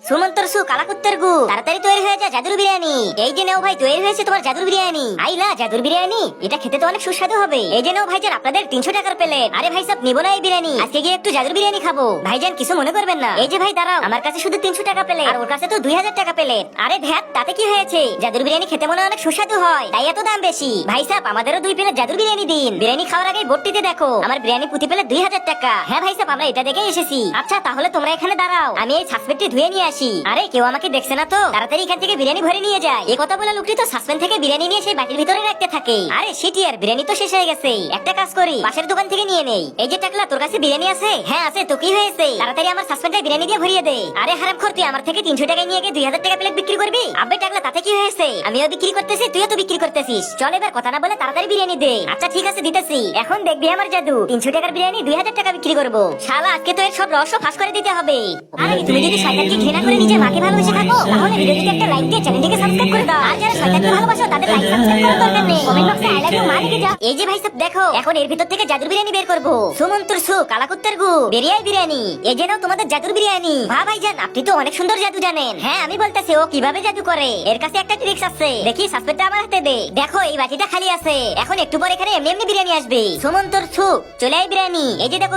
সুমন্তর সু কালাকুত্তের গু তাড়াতাড়ি তৈরি হয়ে যা জাদুর বিরিয়ানি। এই যে নাও ভাই, তৈরি হয়েছে তোমার জাদুর বিরিয়ানি। আইলা জাদুর বিরিয়ানি, এটা খেতে তো অনেক সুস্বাদু হবে। এই যে নাও ভাইজান, আপনাদের 300 টাকার প্লেট। আরে ভাই সাহেব, নিবো না এই বিরিয়ানি, আজকে গিয়ে একটু জাদুর বিরিয়ানি খাবো। ভাইজান কিছু মনে করবেন না। এই যে ভাই দাঁড়াও, আমার কাছে শুধু 300 টাকা প্লেট আর ওর কাছে তো 2000 টাকা প্লেট। আরে ধ্যাত, তাতে কি হয়েছে? জাদুর বিরিয়ানি খেতে মনে অনেক সুস্বাদু হয়, তাই এত দাম বেশি। ভাই সাহেব, আমাদেরও 2 প্লেট জাদুর বিরিয়ানি দিন। বিরিয়ানি খাওয়ার আগে ভর্তিতে দেখো, আমার বিরিয়ানি প্রতি প্লেট 2000 টাকা। হ্যাঁ ভাই সাহেব, আমরা এটা দেখেই এসেছি। আচ্ছা তাহলে তোমরা এখানে দাঁড়াও, আমি এই সাসপেন্ডটি ধুয়ে নিয়ে আসি। আরে কেউ আমাকে দেখছে না তো? তাড়াতাড়ি এখান থেকে বিরিয়ানি ভরে নিয়ে যায়। এই কথা বলে লোকটি তো সাসপেন্ড থেকে বিরিয়ানি নিয়ে সেই বাটির ভিতরে রাখতে থাকে। আরে শিট ইয়ার, বিরিয়ানি তো শেষ হয়ে গেছে। একটা কাজ করি, পাশের দোকান থেকে নিয়ে নেই। এই যে টাকলা, তোর কাছে বিরিয়ানি আছে? হ্যাঁ আছে। তো কি হয়েছে? তাড়াতাড়ি আমার সাসপেন্ডে বিরিয়ানি দিয়ে ভরিয়ে দে। আরে হারামখোর, তুই আমার থেকে 300 টাকায় নিয়ে গিয়ে 2000 টাকা প্লেট বিক্রি করবি? আবে টাকলা, তাতে কি হয়েছে? আমিও বিক্রি করতেছি, তুইও তো বিক্রি করতেছিস। চল এবার কথা না বলে তাড়াতাড়ি বিরিয়ানি দে। আচ্ছা ঠিক আছে, দিতেছি। এখন দেখবি আমার জাদু। 300 টাকার বিরিয়ানি 2000 টাকা বিক্রি করবো। শালা, আজকে তো এর সব রহস্য ফাঁস করে দিতে হবে। আরে তুমি যদি শয়তানকে ঘৃণা করে নিজের মাকে ভালোবেসে থাকো, তাহলে ভিডিওটিতে একটা লাইক দিয়ে চ্যানেলটিকে সাবস্ক্রাইব করে দাও। আর যারা শয়তানকে ভালোবাসো, তাদের লাইক সাবস্ক্রাইব করার দরকার নেই। কমেন্ট বক্সে আই লাভ ইউ মা লিখে যাও। এই যে ভাই সব দেখো, এখন এর ভিতর থেকে জাদুর বিরিয়ানি বের করবো। সুমন্তর সু কালাকুত্তের গু বেরিয়াই বিরিয়ানি। এই যে নাও তোমাদের জাদুর বিরিয়ানি। ভা ভাইজান, আপনি তো অনেক সুন্দর জাদু জানেন। হ্যাঁ আমি বলতেছি, ও কিভাবে জাদু করে এর কাছে একটা ট্রিক্স আছে। দেখি সাসপেন্ডটা আমার হাতে দে। দেখো এই বাটিটা খালি আছে, এখন একটু পর এখানে এমনি এমনি বিরিয়ানি আসবে। সুমন্তর সু চলে আই বিরিয়ানি। এই যে দেখো